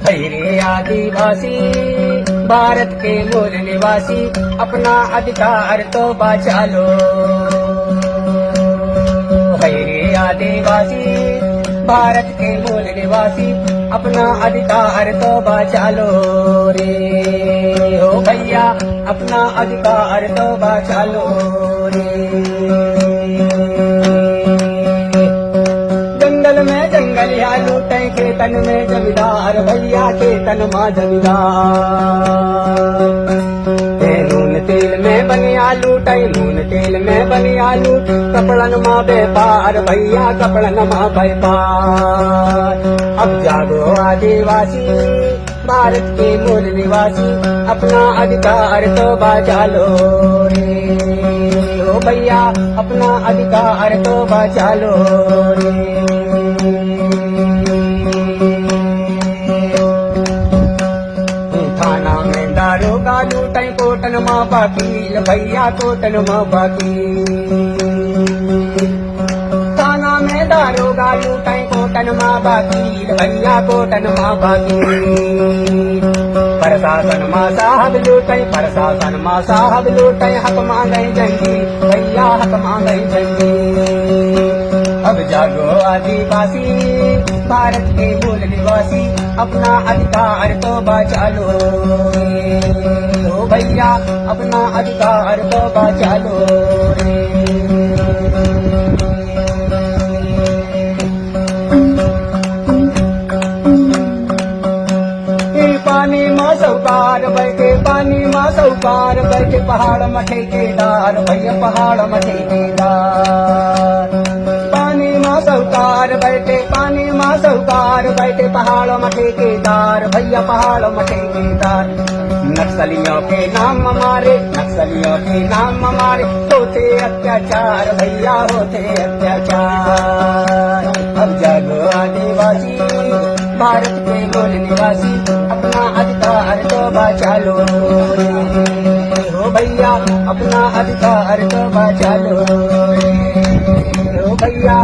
रे आदिवासी भारत के मूल निवासी, अपना अधिकार तो बचा लो। रे आदिवासी भारत के मूल निवासी, अपना अधिकार तो बचा लो रे। ओ भैया अपना अधिकार तो बचा लो रे। जंगल में जंगलिया लूटे, खेतन में जमींदार भैया, खेतन मां जमींदार। नून तेल में बनिया लूटे, नून तेल में बनिया लूट, कपड़न मां व्यापार भैया, कपड़न मां व्यापार। अब जागो आदिवासी भारत के मूल निवासी, अपना अधिकार तो बचा लो रे। ओ भैया अपना अधिकार तो बचा लो रे। थाना में दारोगा लूटे, कोटन मां वकील भैया, कोटन मां वकील। थाना में दारोगा लूटे, कोटन मां वकील भैया, कोटन मां वकील। प्रशासन मां साहब लूटे, प्रशासन मां साहब लूटे, हक मांगे जंगी भैया, हक मांगे जंगी। अब जागो आदिवासी भारत के मूल निवासी, अपना अधिकार तो बचा लो। ओ भैया अपना अधिकार तो बचा लो रे। पानी मां सौकार बैठे, पानी मां सौकार बैठे, पहाड़ में ठेकेदार भैया, पहाड़ में ठेकेदार। पानी मां सौकार बैठे, पानी मां सौकार बैठे, पहाड़ों में ठेकेदार भैया, पहाड़ों में ठेकेदार। नक्सलियों के नाम हमारे, नक्सलियों के नाम हमारे, होते अत्याचार भैया, होते अत्याचार। अब जागो आदिवासी भारत के मूल निवासी, अपना अधिकार तो बचा लो। ओ भैया अपना अधिकार तो बचा लो। ओ भैया